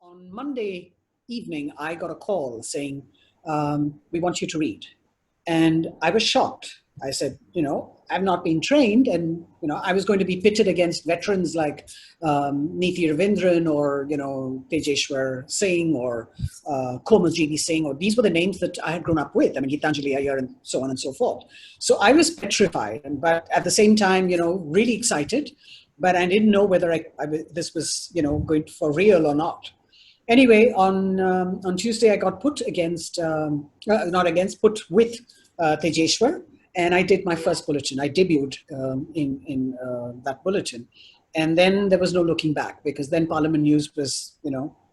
On Monday evening, I got a call saying, we want you to read. And I was shocked. I said, I've not been trained. And, I was going to be pitted against veterans like Neeti Ravindran or, Tejeshwar Singh or Komal G.B. Singh, or these were the names that I had grown up with. I mean, Gitanjali Iyer and so on and so forth. So I was petrified, but at the same time, really excited. But I didn't know whether this was, going for real or not. Anyway, on Tuesday, I got put against, put with Tejeshwar, and I did my first bulletin. I debuted in that bulletin. And then there was no looking back, because then Parliament News was,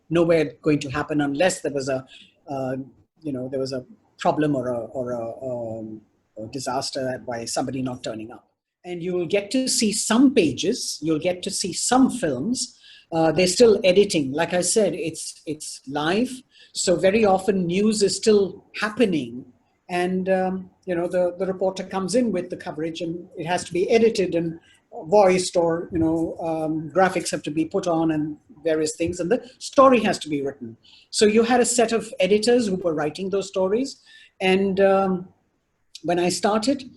nowhere going to happen unless there was a, there was a problem or a disaster by somebody not turning up. And you will get to see some pages, you'll get to see some films. They're still editing. Like I said, it's live. So very often news is still happening. And, the reporter comes in with the coverage and it has to be edited and voiced, or, graphics have to be put on and various things. And the story has to be written. So you had a set of editors who were writing those stories. And when I started,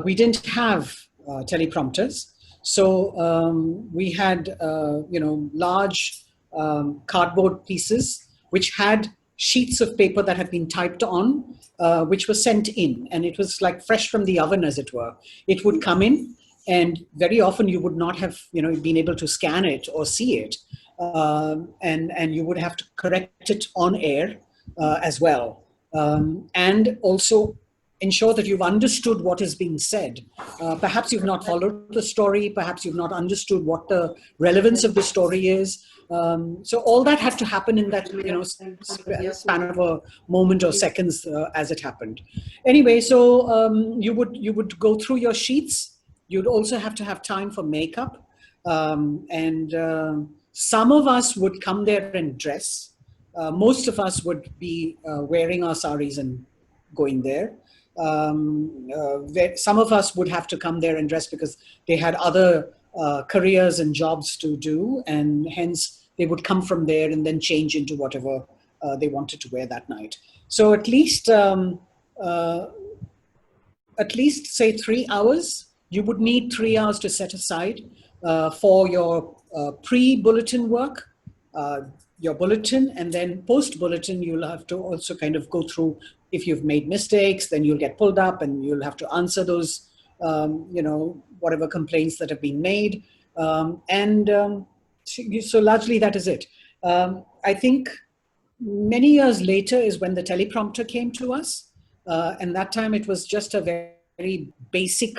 we didn't have teleprompters. So we had, large cardboard pieces, which had sheets of paper that had been typed on, which were sent in. And it was like fresh from the oven, as it were. It would come in, and very often you would not have, been able to scan it or see it. And you would have to correct it on air as well. And also ensure that you've understood what is being said. Perhaps you've not followed the story. Perhaps you've not understood what the relevance of the story is. So all that had to happen in that span of a moment or seconds as it happened. Anyway, so you would go through your sheets. You'd also have to have time for makeup. And some of us would come there and dress. Most of us would be wearing our saris and going there. Some of us would have to come there and dress because they had other careers and jobs to do, and hence they would come from there and then change into whatever they wanted to wear that night. So at least say 3 hours. You would need 3 hours to set aside for your pre-bulletin work, your bulletin, and then post-bulletin, you'll have to also kind of go through. If you've made mistakes, then you'll get pulled up and you'll have to answer those, whatever complaints that have been made. So largely that is it. I think many years later is when the teleprompter came to us. And that time it was just a very basic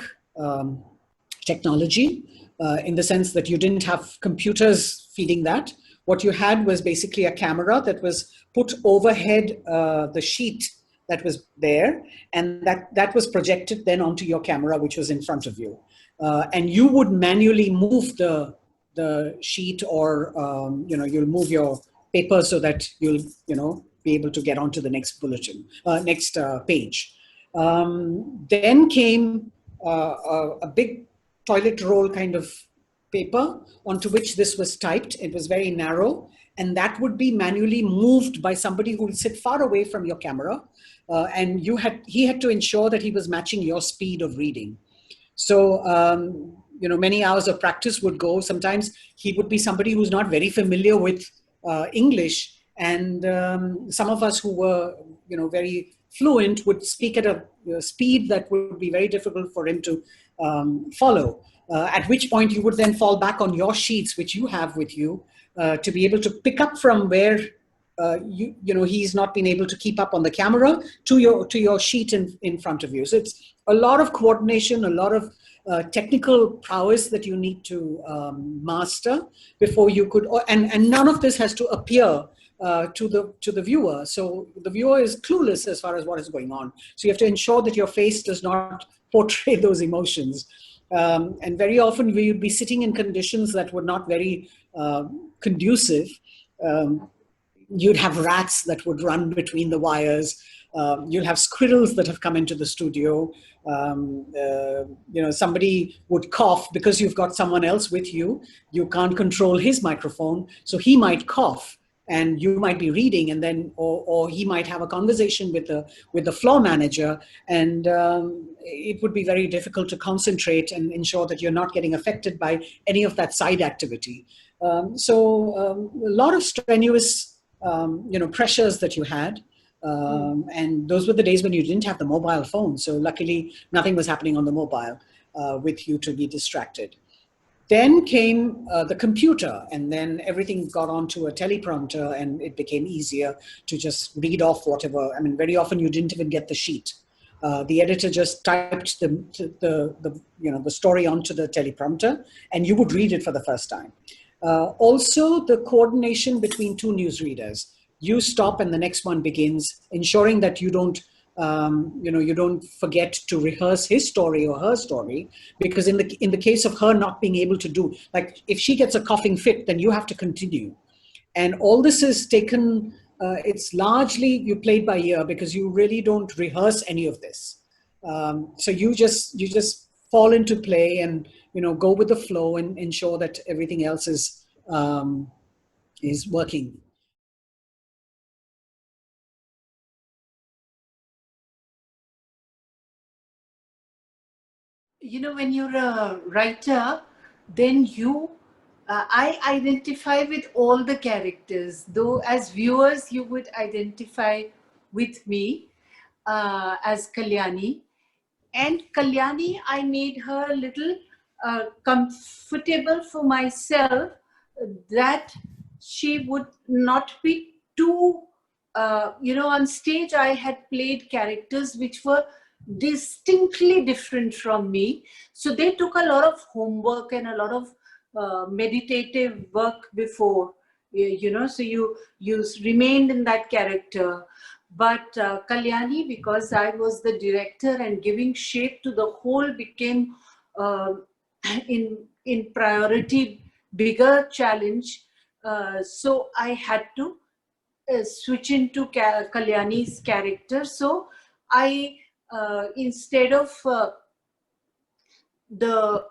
technology in the sense that you didn't have computers feeding that. What you had was basically a camera that was put overhead the sheet that was there, and that was projected then onto your camera, which was in front of you. And you would manually move the sheet, or you'll move your paper so that you'll be able to get onto the next bulletin, next page. Then came a big toilet roll kind of paper onto which this was typed. It was very narrow, and that would be manually moved by somebody who would sit far away from your camera. And he had to ensure that he was matching your speed of reading. So, many hours of practice would go. Sometimes he would be somebody who's not very familiar with English. And some of us who were, very fluent would speak at a speed that would be very difficult for him to follow. At which point you would then fall back on your sheets, which you have with you, to be able to pick up from where he's not been able to keep up on the camera to your sheet in front of you. So it's a lot of coordination, a lot of technical prowess that you need to master before you could, and none of this has to appear to the viewer. So the viewer is clueless as far as what is going on. So you have to ensure that your face does not portray those emotions. And very often we would be sitting in conditions that were not very conducive. You'd have rats that would run between the wires. You'll have squirrels that have come into the studio. Somebody would cough because you've got someone else with you. You can't control his microphone, so he might cough. and you might be reading, and then or he might have a conversation with the floor manager, and it would be very difficult to concentrate and ensure that you're not getting affected by any of that side activity. A lot of strenuous pressures that you had. And those were the days when you didn't have the mobile phone. So luckily, nothing was happening on the mobile with you to be distracted. Then came the computer, and then everything got onto a teleprompter, and it became easier to just read off whatever. I mean, very often you didn't even get the sheet. The editor just typed the story onto the teleprompter, and you would read it for the first time. Also, the coordination between two newsreaders. You stop, and the next one begins, ensuring that you don't you don't forget to rehearse his story or her story, because in the case of her not being able to do, like if she gets a coughing fit, then you have to continue. And all this is taken, it's largely you played by ear, because you really don't rehearse any of this. So you just fall into play and go with the flow and ensure that everything else is working. When you're a writer, then I identify with all the characters, though as viewers you would identify with me as Kalyani. And Kalyani, I made her a little comfortable for myself, that she would not be too, on stage I had played characters which were distinctly different from me. So they took a lot of homework and a lot of meditative work before, so you remained in that character. But Kalyani, because I was the director and giving shape to the whole, became in priority bigger challenge. So I had to switch into Kalyani's character. So I, instead of the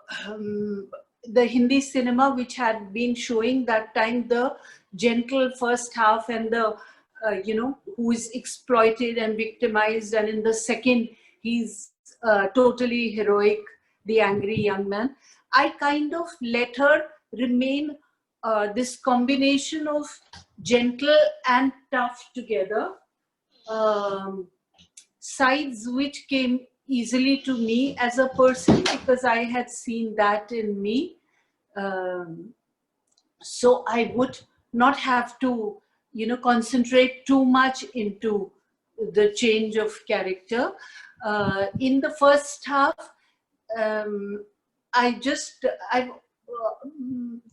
Hindi cinema which had been showing that time the gentle first half and the who is exploited and victimized, and in the second he's totally heroic, the angry young man, I kind of let her remain this combination of gentle and tough together, sides which came easily to me as a person because I had seen that in me. So I would not have to, concentrate too much into the change of character. In the first half, I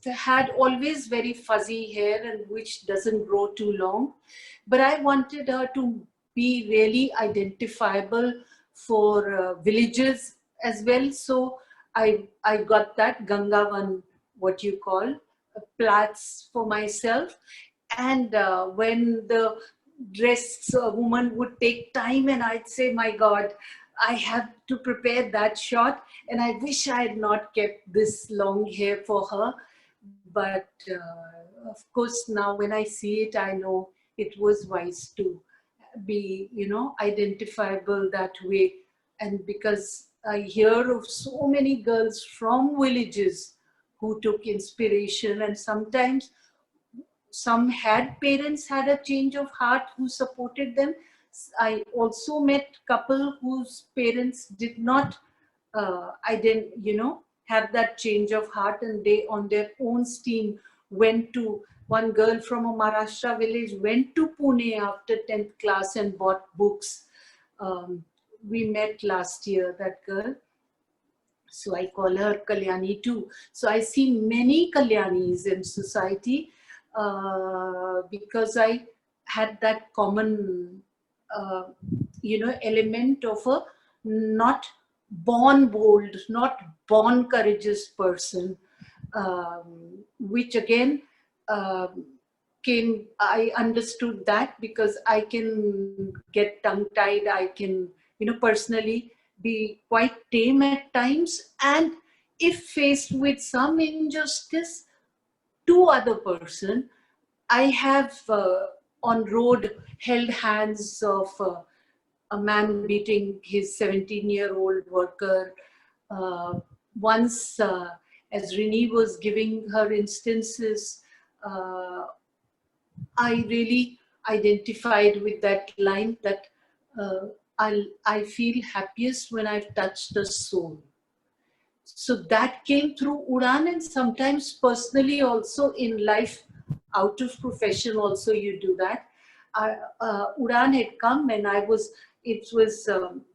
had always very fuzzy hair, and which doesn't grow too long, but I wanted her to be really identifiable for villages as well. So I got that Gangavan, what you call, plats for myself. And when the dress woman would take time, and I'd say, my God, I have to prepare that shot, and I wish I had not kept this long hair for her. But of course, now when I see it, I know it was wise to be, identifiable that way. And because I hear of so many girls from villages who took inspiration, and sometimes some parents had a change of heart who supported them. I also met couple whose parents did not, have that change of heart, and they on their own steam went to, one girl from a Maharashtra village went to Pune after 10th class and bought books. We met last year, that girl. So I call her Kalyani too. So I see many Kalyanis in society because I had that common, element of a not born bold, not born courageous person, which again I understood that because I can get tongue-tied, I can, personally be quite tame at times, and if faced with some injustice to other person, I have on road held hands of a man beating his 17-year-old worker. Uh, Once, as Rini was giving her instances, uh, I really identified with that line that I feel happiest when I've touched the soul. So that came through Udaan, and sometimes personally also in life, out of profession also you do that. Udaan had come and it was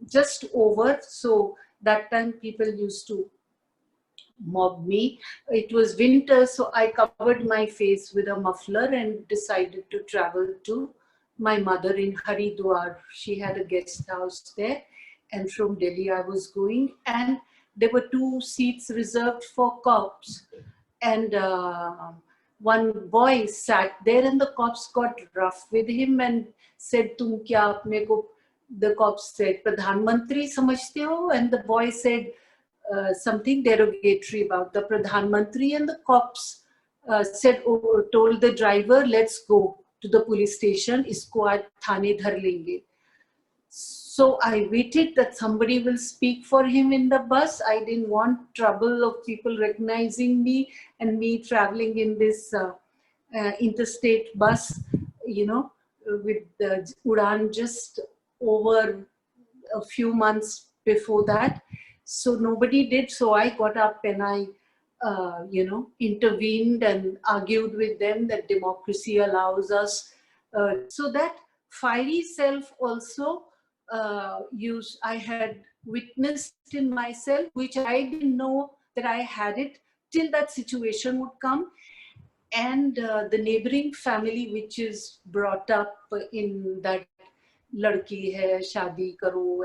just over. So that time people used to mob me. It was winter, so I covered my face with a muffler and decided to travel to my mother in Haridwar. She had a guest house there, and from Delhi I was going, and there were 2 seats reserved for cops, and one boy sat there, and the cops got rough with him and said, "Tum kya apne ko?" The cops said, "Pradhan Mantri samajhte ho?" And the boy said something derogatory about the Pradhan Mantri, and the cops said, oh, told the driver, "Let's go to the police station. Isko aaj thane dhar lenge." So I waited that somebody will speak for him in the bus. I didn't want trouble of people recognizing me and me traveling in this interstate bus, with the Udaan just over a few months before that. So nobody did. So I got up and I, intervened and argued with them that democracy allows us. So that fiery self also I had witnessed in myself, which I didn't know that I had it till that situation would come. And the neighboring family, which is brought up in that ladki hai, shadi karo,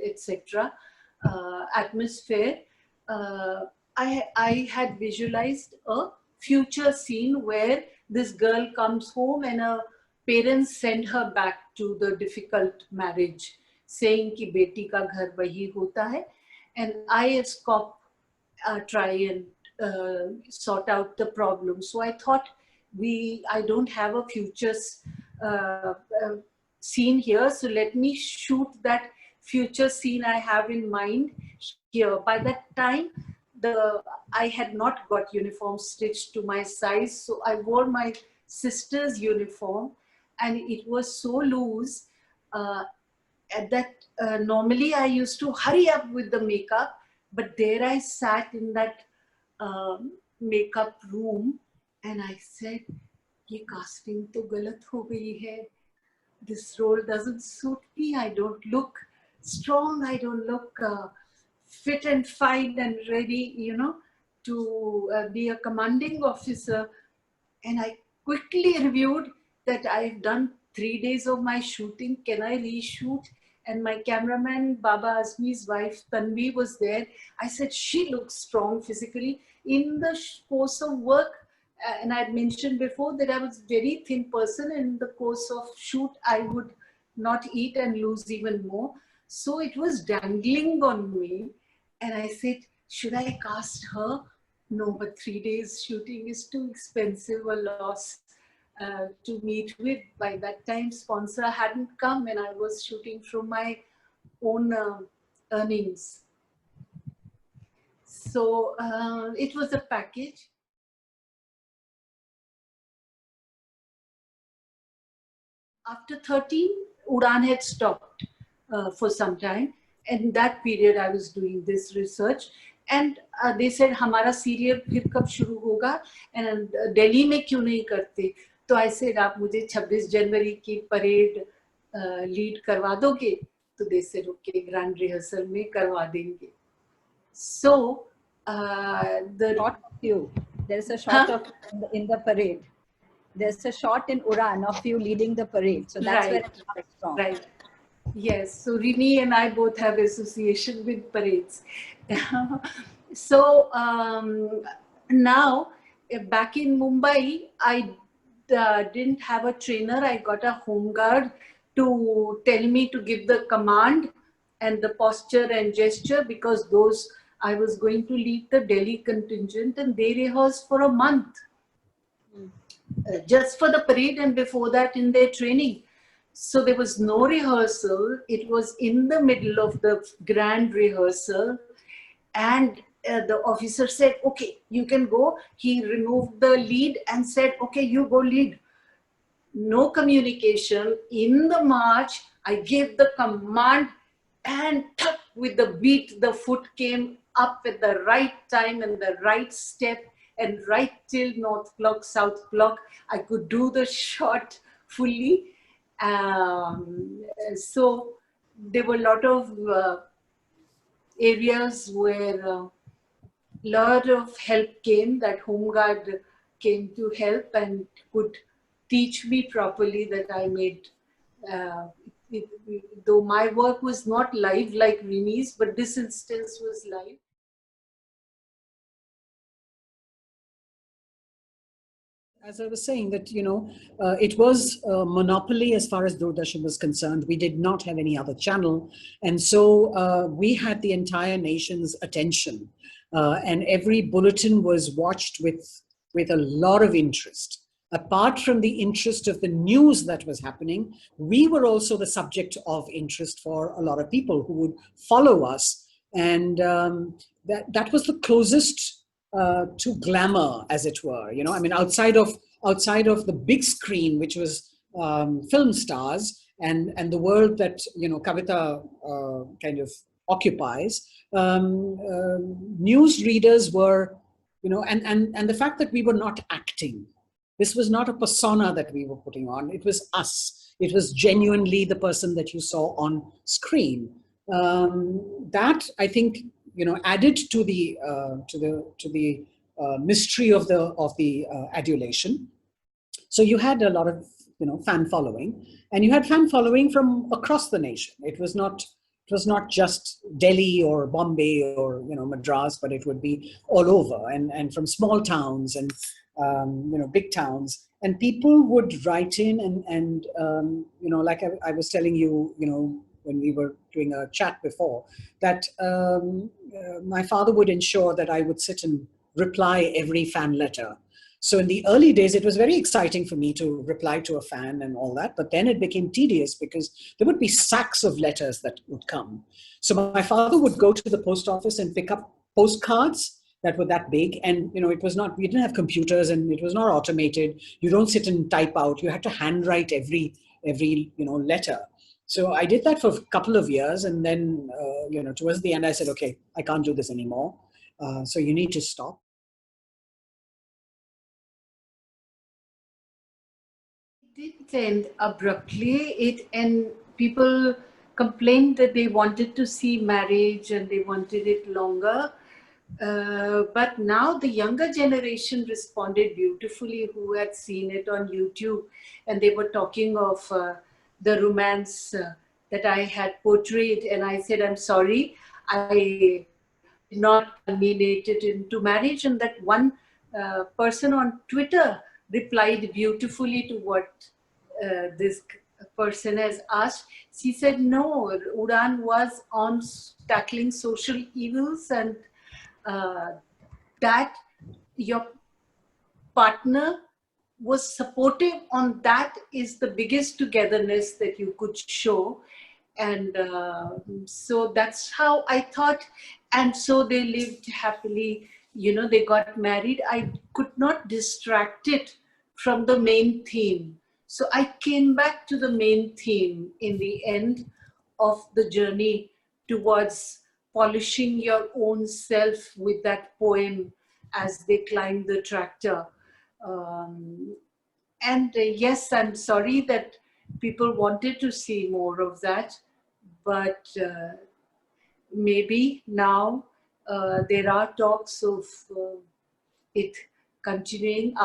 etc. Atmosphere, uh, I had visualized a future scene where this girl comes home and her parents send her back to the difficult marriage, saying कि बेटी का घर वही होता है, and I as cop try and sort out the problem. So I thought I don't have a future uh, uh, scene here, so let me shoot that future scene I have in mind here. By that time, I had not got uniform stitched to my size, so I wore my sister's uniform, and it was so loose. Uh, at that Normally I used to hurry up with the makeup, but there I sat in that makeup room and I said, "ये casting तो गलत हो गई है. This role doesn't suit me. I don't look strong. I don't look fit and fine and ready, to be a commanding officer." And I quickly reviewed that I've done 3 days of my shooting. Can I reshoot? And my cameraman, Baba Azmi's wife, Tanvi, was there. I said, she looks strong physically. In the course of work, and I had mentioned before that I was a very thin person. In the course of shoot, I would not eat and lose even more. So it was dangling on me. And I said, should I cast her? No, but 3 days shooting is too expensive a loss to meet with. By that time, sponsor hadn't come and I was shooting from my own earnings. So it was a package. After 13, Udaan had stopped for some time. In that period, I was doing this research. And they said, हमारा serial फिर कब शुरू होगा? And Delhi में क्यों नहीं करते? तो I said, आप मुझे 26 जनवरी की परेड लीड करवा दोगे? तो they said, okay, grand rehearsal में करवा देंगे. So the shot of you. There's a shot of in the parade. There's a shot in Udaan of you leading the parade. So that's where it starts from. Right. Yes. So Rini and I both have association with parades. So now back in Mumbai, I didn't have a trainer. I got a home guard to tell me to give the command and the posture and gesture, because those I was going to lead the Delhi contingent and they rehearsed for a month. just for the parade, and before that in their training. So there was no rehearsal. It was in the middle of the grand rehearsal, and the officer said, okay, you can go. He removed the lead and said, okay, you go lead. No communication. In the march, I gave the command, and with the beat, the foot came up at the right time and the right step, and right till North Block, South Block, I could do the shot fully. So there were a lot of areas where a lot of help came, that home guard came to help and could teach me properly, that I made, uh, though my work was not live like Rini's, but this instance was live. As I was saying that, it was a monopoly as far as Doordarshan was concerned. We did not have any other channel. And so we had the entire nation's attention. And every bulletin was watched with a lot of interest. Apart from the interest of the news that was happening, we were also the subject of interest for a lot of people who would follow us. And that was the closest to glamour, as it were. I mean, outside of the big screen, which was film stars and the world that Kavita kind of occupies. News readers were, and the fact that we were not acting. This was not a persona that we were putting on. It was us. It was genuinely the person that you saw on screen. That, I think, added to the mystery of the adulation. So you had a lot of fan following, and you had fan following from across the nation. It was not just Delhi or Bombay or Madras, but it would be all over, and from small towns and big towns. And people would write in and like I was telling you, when we were doing a chat before, that my father would ensure that I would sit and reply every fan letter. So in the early days, it was very exciting for me to reply to a fan and all that. But then it became tedious because there would be sacks of letters that would come. So my father would go to the post office and pick up postcards that were that big. And, it was not, we didn't have computers and it was not automated. You don't sit and type out. You had to handwrite every letter. So I did that for a couple of years. And then, towards the end, I said, okay, I can't do this anymore. So you need to stop. It did end abruptly. And people complained that they wanted to see marriage and they wanted it longer. But now the younger generation responded beautifully, who had seen it on YouTube, and they were talking of the romance that I had portrayed. And I said, I'm sorry, I did not culminate it into marriage. And that one person on Twitter replied beautifully to what this person has asked. She said, no, Udaan was on tackling social evils, and that your partner was supportive on that is the biggest togetherness that you could show. And so that's how I thought. And so they lived happily, they got married. I could not distract it from the main theme. So I came back to the main theme in the end of the journey towards polishing your own self with that poem as they climbed the tractor. And yes, I'm sorry that people wanted to see more of that, but maybe now there are talks of it continuing.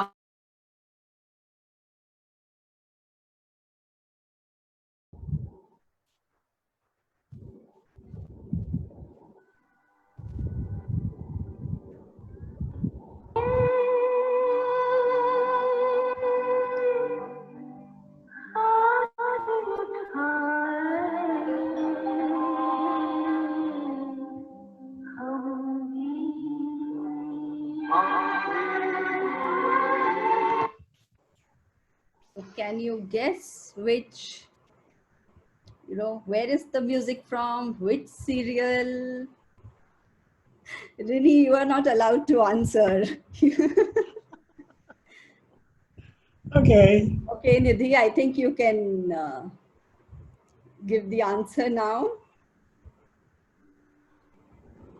So can you guess which, where is the music from? Which serial? Rini, you are not allowed to answer. Okay. Okay, Nidhi, I think you can give the answer now.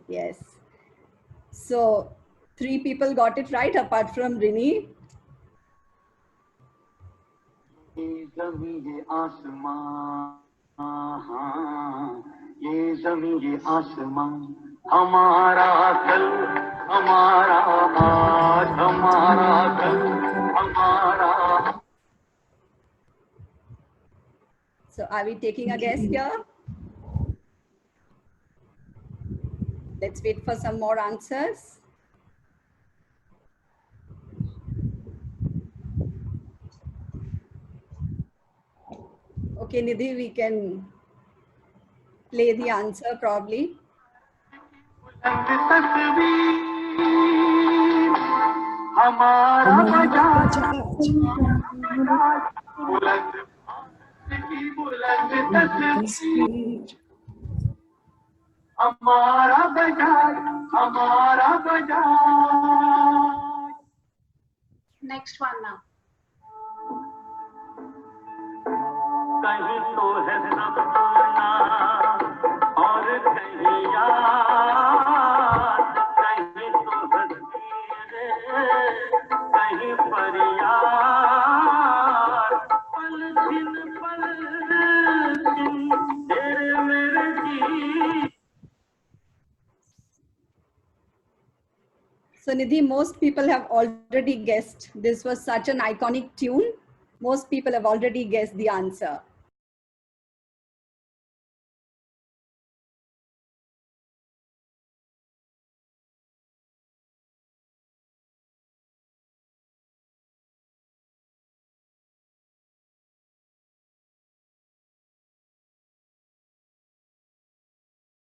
Yes. So 3 people got it right apart from Rini. हमारा कल हमारा आज हमारा कल हमारा. So are we taking a guess here? Let's wait for some more answers. Okay, Nidhi, we can play the answer probably. हमारा बजाज बुलंद तस्वीर हमारा बजाज हमारा बजाज. Next one now. कहीं तो है सब तुलना और कहीं याद, कहीं तो हंसी कहीं फरियाद, पल दिन तेरे मेरे की. So Nidhi, most people have already guessed. This was such an iconic tune. Most people have already guessed the answer.